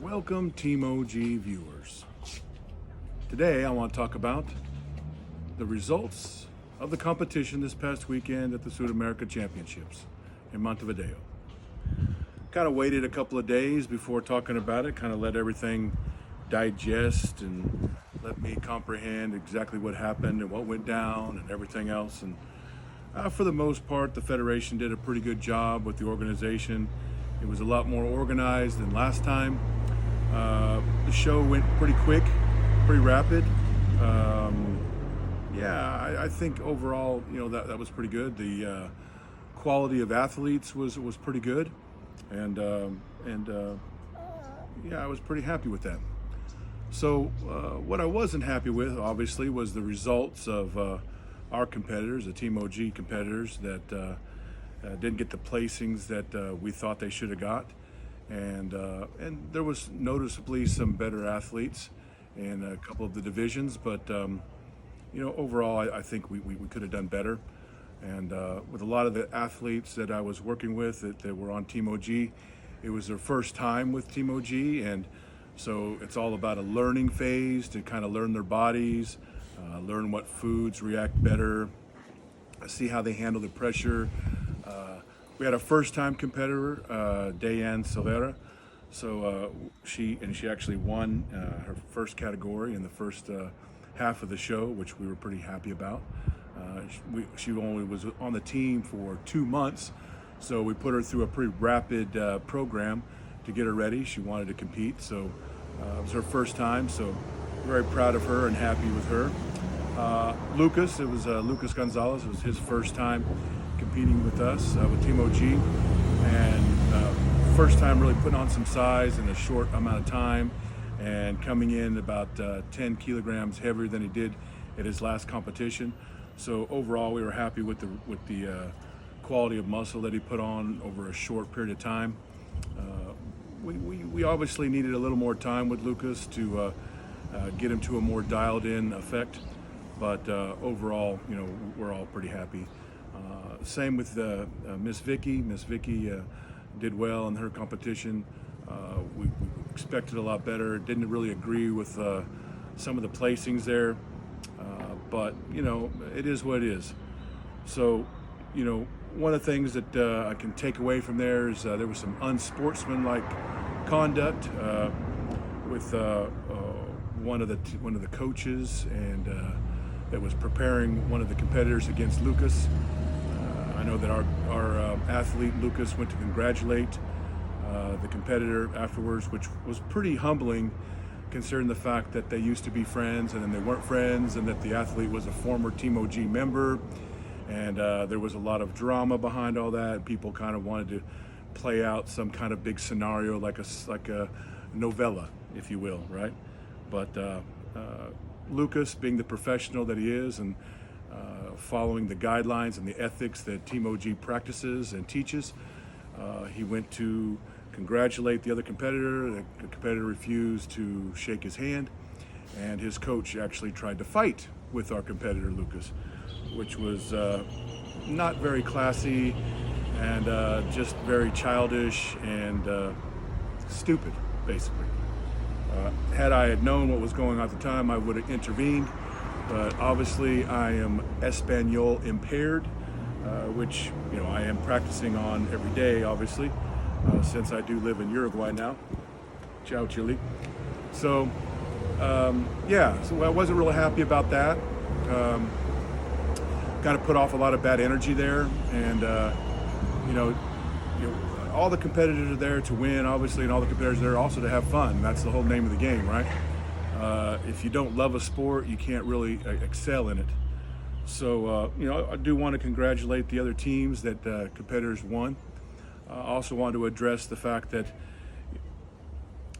Welcome Team OG viewers. Today I want to talk about the results of the competition this past weekend at the South America Championships in Montevideo. Kind of waited a couple of days before talking about it, kind of let everything digest and let me comprehend exactly what happened and what went down and everything else. And for the most part, the Federation did a pretty good job with the organization. It was a lot more organized than last time. The show went pretty quick, pretty rapid. I think overall, that was pretty good. The quality of athletes was pretty good, and I was pretty happy with that. So what I wasn't happy with, obviously, was the results of our competitors, the Team OG competitors, that didn't get the placings that we thought they should have got. And there was noticeably some better athletes in a couple of the divisions, but overall, I think we could have done better. And with a lot of the athletes that I was working with that were on Team OG, it was their first time with Team OG, and so it's all about a learning phase to kind of learn their bodies, learn what foods react better, see how they handle the pressure. We had a first-time competitor, Diane Silvera. So she actually won her first category in the first half of the show, which we were pretty happy about. She only was on the team for 2 months, so we put her through a pretty rapid program to get her ready. She wanted to compete, so it was her first time, so very proud of her and happy with her. Lucas, it was Lucas Gonzalez. It was his first time competing with us, with Team OG, and first time really putting on some size in a short amount of time and coming in about 10 kilograms heavier than he did at his last competition. So overall, we were happy with the quality of muscle that he put on over a short period of time. We obviously needed a little more time with Lucas to get him to a more dialed in effect, but overall, we're all pretty happy. Same with Miss Vicky. Miss Vicky did well in her competition. We expected a lot better. Didn't really agree with some of the placings there, but it is what it is. So, one of the things that I can take away from there is there was some unsportsmanlike conduct with one of the coaches, and that was preparing one of the competitors against Lucas. I know that our athlete Lucas went to congratulate the competitor afterwards, which was pretty humbling considering the fact that they used to be friends and then they weren't friends, and that the athlete was a former Team OG member, and there was a lot of drama behind all that. People kind of wanted to play out some kind of big scenario, like a novella, if you will, right? But Lucas, being the professional that he is, and following the guidelines and the ethics that Team OG practices and teaches, he went to congratulate the other competitor. The competitor refused to shake his hand, and his coach actually tried to fight with our competitor Lucas, which was not very classy and just very childish and stupid, basically. Had I had known what was going on at the time, I would have intervened. But obviously, I am Espanol impaired, which I am practicing on every day, obviously, since I do live in Uruguay now. Ciao, Chile. So, so I wasn't really happy about that. Kind of put off a lot of bad energy there, and all the competitors are there to win, obviously, and all the competitors are there also to have fun. That's the whole name of the game, right? If you don't love a sport, you can't really excel in it. So, I do want to congratulate the other teams that competitors won. I also want to address the fact that,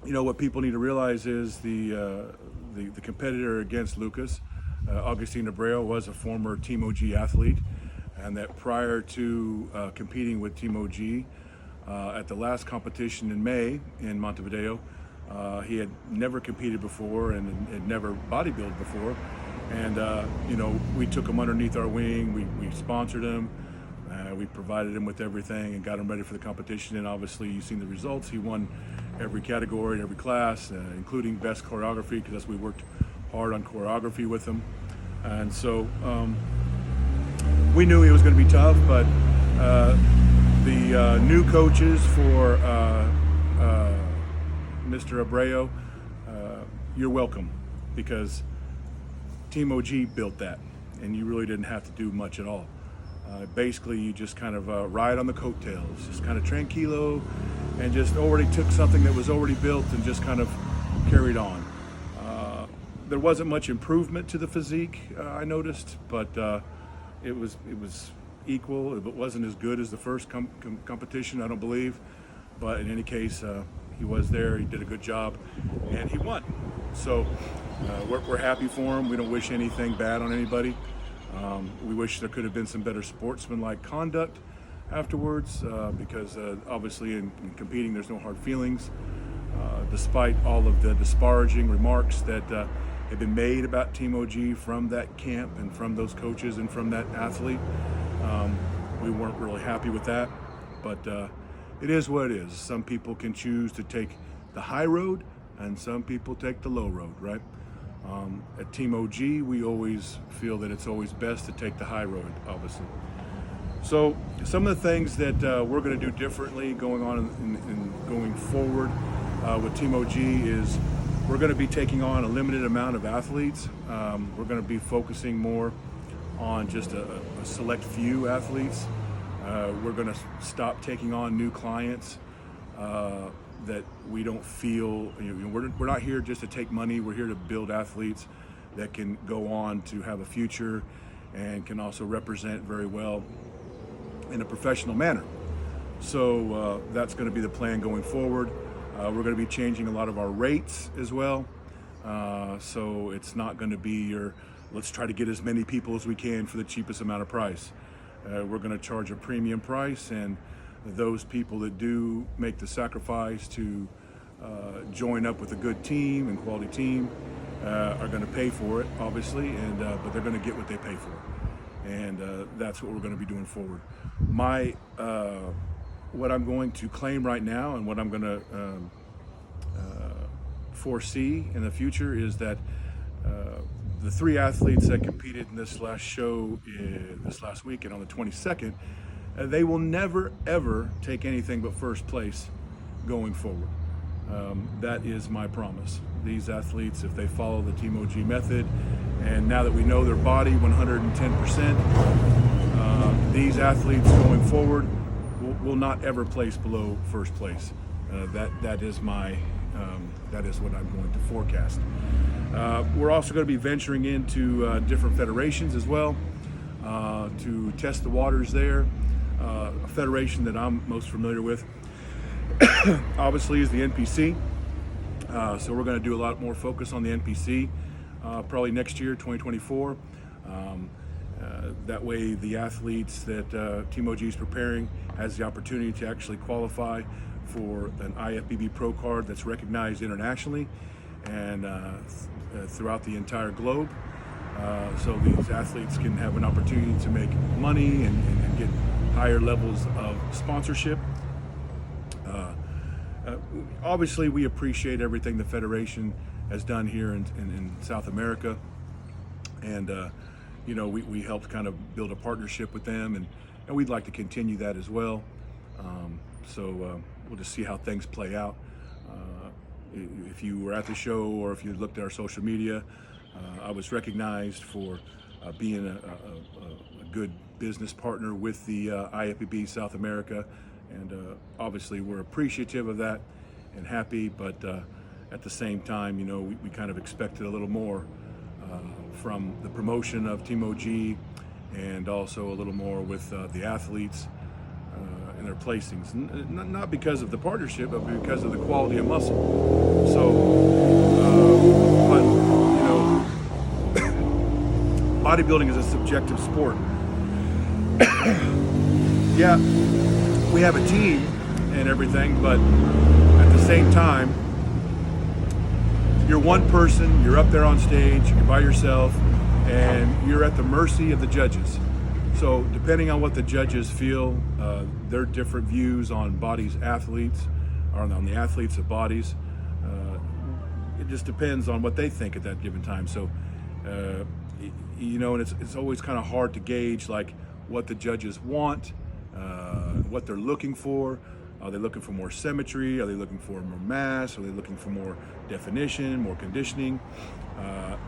what people need to realize is the competitor against Lucas, Agustin Abreu, was a former Team OG athlete, and that prior to competing with Team OG at the last competition in May in Montevideo, he had never competed before and had never bodybuilded before. And, we took him underneath our wing. We sponsored him. We provided him with everything and got him ready for the competition. And obviously, you've seen the results. He won every category, every class, including best choreography, because we worked hard on choreography with them. And so we knew it was going to be tough, but the new coaches for Mr. Abreu, you're welcome, because Team OG built that, and you really didn't have to do much at all. Basically, you just kind of ride on the coattails, just kind of tranquilo, and just already took something that was already built and just kind of carried on. There wasn't much improvement to the physique, I noticed, but it was equal. It wasn't as good as the first competition, I don't believe, but in any case, he was there, he did a good job, and he won. So we're happy for him. We don't wish anything bad on anybody. We wish there could have been some better sportsmanlike conduct afterwards, because obviously in competing there's no hard feelings, despite all of the disparaging remarks that have been made about Team OG from that camp and from those coaches and from that athlete. We weren't really happy with that, but it is what it is. Some people can choose to take the high road, and some people take the low road, right? At Team OG, we always feel that it's always best to take the high road, obviously. So some of the things that we're going to do differently going on and going forward with Team OG is we're going to be taking on a limited amount of athletes. We're going to be focusing more on just a select few athletes. We're going to stop taking on new clients that we don't feel, we're not here just to take money. We're here to build athletes that can go on to have a future and can also represent very well in a professional manner. So that's going to be the plan going forward. We're going to be changing a lot of our rates as well. So it's not going to be let's try to get as many people as we can for the cheapest amount of price. We're going to charge a premium price, and those people that do make the sacrifice to join up with a good team and quality team are going to pay for it, obviously, and but they're going to get what they pay for, and that's what we're going to be doing forward. What I'm going to claim right now, and what I'm going to foresee in the future, is that the three athletes that competed in this last show this last weekend on the 22nd, they will never ever take anything but first place going forward. That is my promise. These athletes, if they follow the Team OG method, and now that we know their body 110%, these athletes going forward will not ever place below first place. That is what I'm going to forecast. We're also going to be venturing into different federations as well to test the waters there. A federation that I'm most familiar with obviously is the NPC. So we're going to do a lot more focus on the NPC probably next year, 2024. That way the athletes that Team OG is preparing has the opportunity to actually qualify for an IFBB Pro card that's recognized internationally and throughout the entire globe. So these athletes can have an opportunity to make money and get higher levels of sponsorship. Obviously, we appreciate everything the Federation has done here in South America, and we helped kind of build a partnership with them, and we'd like to continue that as well. So we'll just see how things play out. If you were at the show or if you looked at our social media, I was recognized for being a good business partner with the IFBB South America, and obviously we're appreciative of that and happy, but at the same time, we kind of expected a little more from the promotion of Team OG, and also a little more with the athletes and their placings. Not because of the partnership, but because of the quality of muscle. So, bodybuilding is a subjective sport. Yeah, we have a team and everything, but at the same time, you're one person, you're up there on stage, you're by yourself, and you're at the mercy of the judges. So depending on what the judges feel, their different views on bodies, athletes, on the athletes' bodies. It just depends on what they think at that given time. So, and it's always kind of hard to gauge like what the judges want, what they're looking for. Are they looking for more symmetry? Are they looking for more mass? Are they looking for more definition, more conditioning?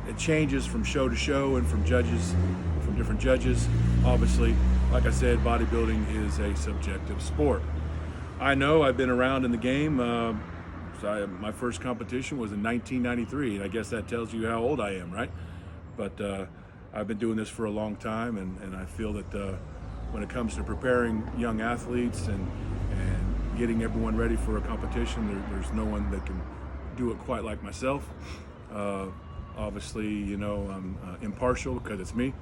It changes from show to show and from different judges. Obviously, like I said, bodybuilding is a subjective sport. I know I've been around in the game. My first competition was in 1993, and I guess that tells you how old I am, right? But I've been doing this for a long time, and I feel that when it comes to preparing young athletes and getting everyone ready for a competition, there's no one that can do it quite like myself. Obviously, I'm impartial because it's me,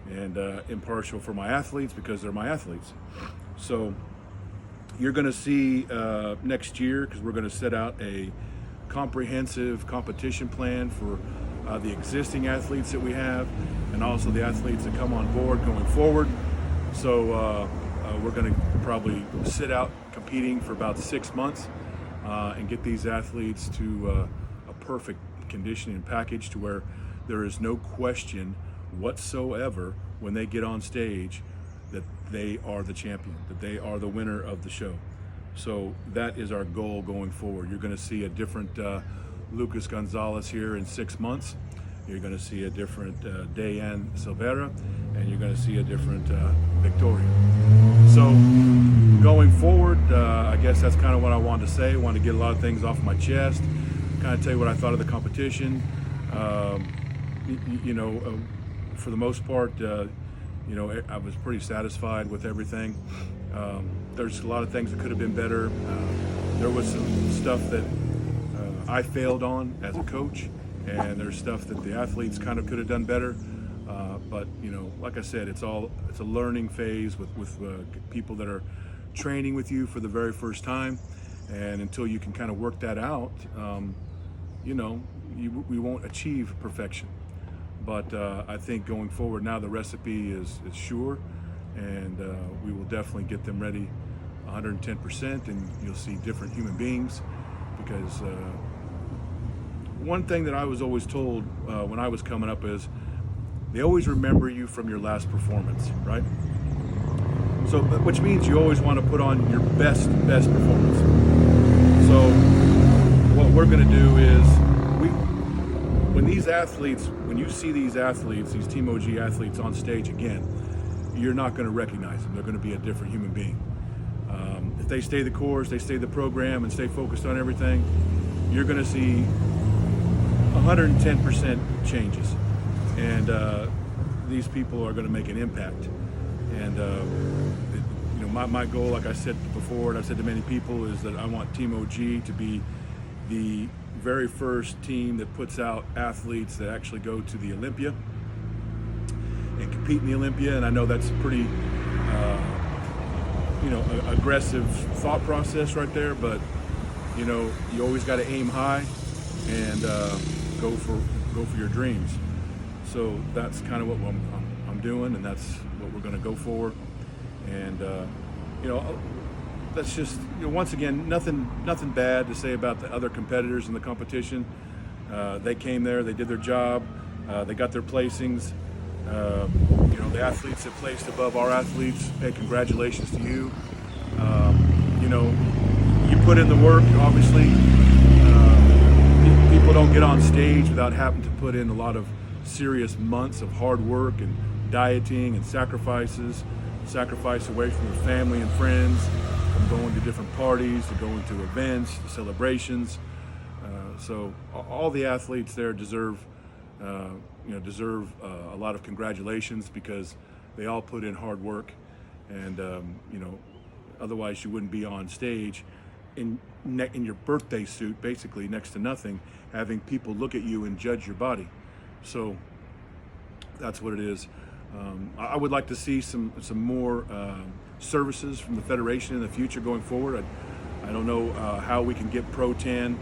and impartial for my athletes because they're my athletes. So you're going to see next year, because we're going to set out a comprehensive competition plan for the existing athletes that we have, and also the athletes that come on board going forward. So we're going to probably sit out competing for about 6 months and get these athletes to a perfect conditioning package to where there is no question whatsoever when they get on stage that they are the champion, that they are the winner of the show. So that is our goal going forward. You're going to see a different Lucas Gonzalez here in 6 months. You're going to see a different Dayan Silveira, and you're going to see a different Victoria. So going forward, I guess that's kind of what I wanted to say. I wanted to get a lot of things off my chest, kind of tell you what I thought of the competition. For the most part, I was pretty satisfied with everything. There's a lot of things that could have been better. There was some stuff that I failed on as a coach, and there's stuff that the athletes kind of could have done better. But like I said, it's a learning phase with people that are training with you for the very first time, and until you can kind of work that out, we won't achieve perfection. But I think going forward now the recipe is sure, and we will definitely get them ready 110%, and you'll see different human beings. Because one thing that I was always told when I was coming up is they always remember you from your last performance, right? So, which means you always want to put on your best performance. So what we're going to do is when you see these athletes, these Team OG athletes on stage again, you're not going to recognize them. They're going to be a different human being. If they stay the course, they stay the program, and stay focused on everything, you're going to see 110% changes. And these people are going to make an impact. And my goal, like I said before, and I've said to many people, is that I want Team OG to be the very first team that puts out athletes that actually go to the Olympia and compete in the Olympia. And I know that's a pretty aggressive thought process right there, but you always got to aim high and go for your dreams. So that's kind of what I'm doing, and that's what we're going to go for. And that's just, once again, nothing bad to say about the other competitors in the competition. They came there, they did their job, they got their placings. The athletes that placed above our athletes, hey, congratulations to you. You put in the work, obviously. People don't get on stage without having to put in a lot of serious months of hard work and dieting and sacrifice away from their family and friends, from going to different parties, to going to events, to celebrations. So all the athletes there deserve a lot of congratulations, because they all put in hard work, and otherwise you wouldn't be on stage in your birthday suit, basically next to nothing, having people look at you and judge your body. So that's what it is. I would like to see some more services from the federation in the future going forward. I don't know how we can get pro tan,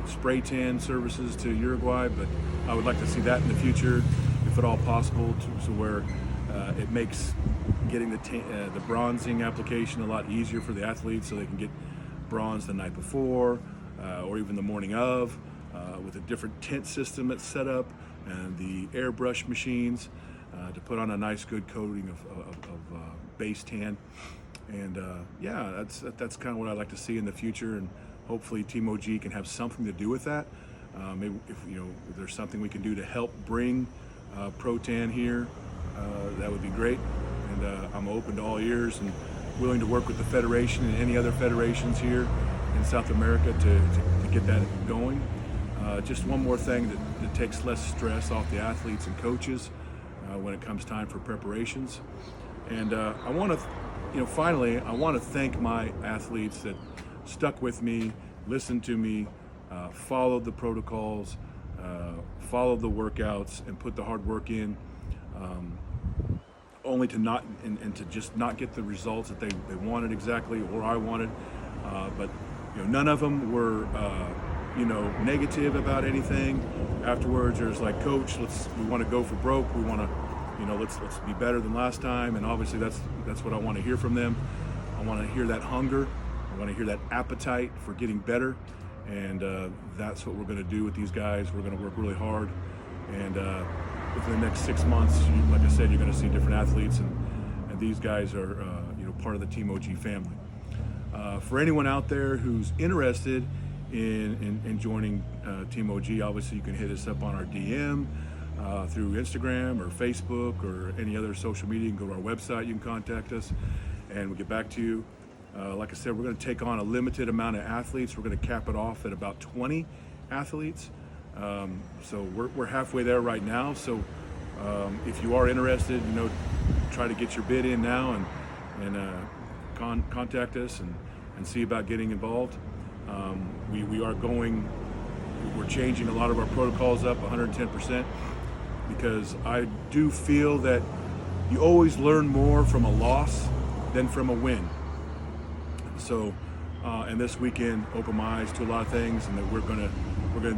spray tan services to Uruguay, but I would like to see that in the future, if at all possible, to where it makes getting the bronzing application a lot easier for the athletes, so they can get bronze the night before or even the morning of, with a different tent system that's set up and the airbrush machines to put on a nice good coating of base tan. And yeah, that's kind of what I'd like to see in the future, and hopefully Team OG can have something to do with that. Maybe if there's something we can do to help bring Pro Tan here, that would be great. And I'm open to all ears and willing to work with the Federation and any other federations here in South America to get that going. Just one more thing that takes less stress off the athletes and coaches when it comes time for preparations. And I want to, finally, I want to thank my athletes that stuck with me, listened to me, followed the protocols, followed the workouts, and put the hard work in, only to not and to just not get the results that they wanted exactly, or I wanted. But none of them were negative about anything. Afterwards, there's like, Coach, we want to go for broke. We want to, let's be better than last time. And obviously that's what I want to hear from them. I want to hear that hunger. I want to hear that appetite for getting better. And that's what we're going to do with these guys. We're going to work really hard. And within the next 6 months, like I said, you're going to see different athletes. And these guys are, part of the Team OG family. For anyone out there who's interested in joining Team OG, obviously you can hit us up on our DM through Instagram or Facebook or any other social media. You can go to our website, you can contact us, and we'll get back to you. Like I said, we're going to take on a limited amount of athletes. We're going to cap it off at about 20 athletes. So we're halfway there right now. So if you are interested, try to get your bid in now and contact us and see about getting involved. We're changing a lot of our protocols up 110%, because I do feel that you always learn more from a loss than from a win. So, and this weekend opened my eyes to a lot of things, and that we're gonna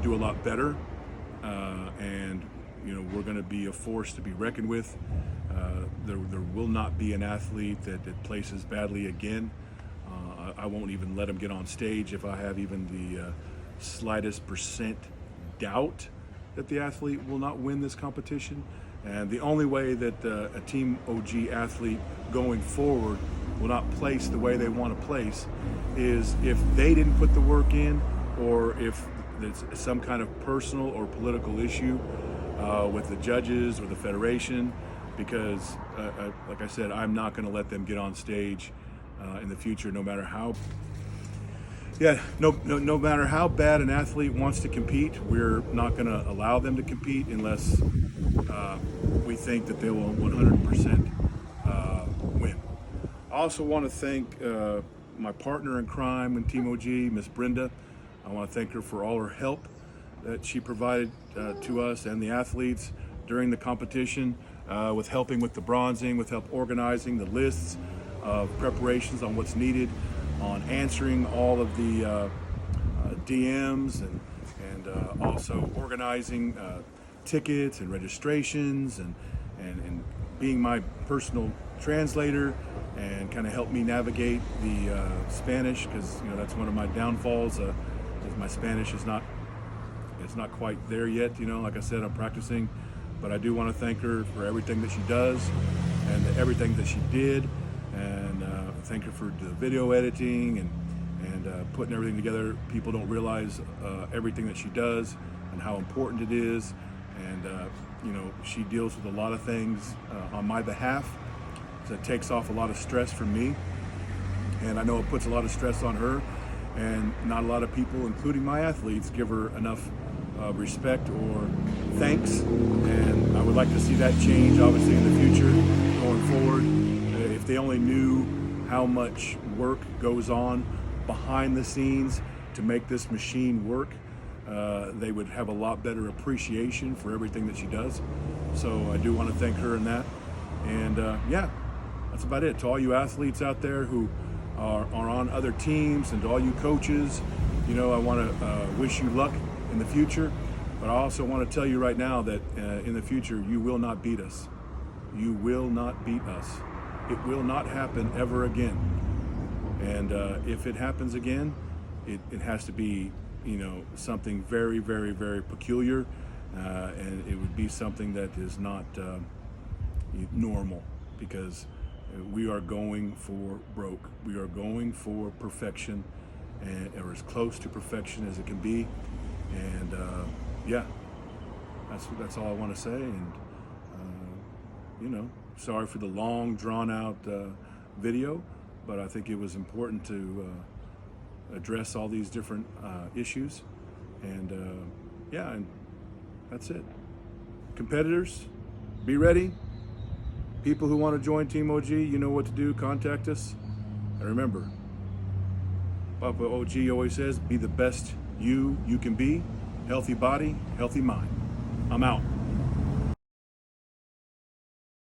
do a lot better, and we're gonna be a force to be reckoned with. There will not be an athlete that places badly again. I won't even let them get on stage if I have even the slightest % doubt that the athlete will not win this competition. And the only way that a Team OG athlete going forward will not place the way they want to place is if they didn't put the work in, or if there's some kind of personal or political issue with the judges or the federation, because like I said, I'm not going to let them get on stage in the future, no matter how no matter how bad an athlete wants to compete. We're not going to allow them to compete unless we think that they will 100% win. I also want to thank my partner in crime in Team OG, Miss Brenda. I want to thank her for all her help that she provided to us and the athletes during the competition, with helping with the bronzing, with help organizing the lists of preparations on what's needed, on answering all of the DMs, and also organizing tickets and registrations, and being my personal translator, and kind of help me navigate the Spanish, because that's one of my downfalls. Is my Spanish is not quite there yet. Like I said, I'm practicing, but I do want to thank her for everything that she does and everything that she did, and thank her for the video editing and putting everything together. People don't realize everything that she does and how important it is, and she deals with a lot of things on my behalf, so it takes off a lot of stress from me, and I know it puts a lot of stress on her, and not a lot of people, including my athletes, give her enough respect or thanks, and I would like to see that change, obviously, in the future going forward. If they only knew how much work goes on behind the scenes to make this machine work, they would have a lot better appreciation for everything that she does. So I do want to thank her in that. And yeah, that's about it. To all you athletes out there who are on other teams, and to all you coaches, I want to wish you luck in the future. But I also want to tell you right now that in the future, you will not beat us. You will not beat us. It will not happen ever again. And if it happens again, it has to be, you know, something very, very, very peculiar, and it would be something that is not normal, because we are going for broke. We are going for perfection, or as close to perfection as it can be. And yeah, that's all I want to say. And you know, sorry for the long, drawn-out video, but I think it was important to address all these different issues. And yeah, and that's it. Competitors, be ready. People who want to join Team OG, you know what to do. Contact us. And remember, Papa OG always says, be the best you can be. Healthy body, healthy mind. I'm out.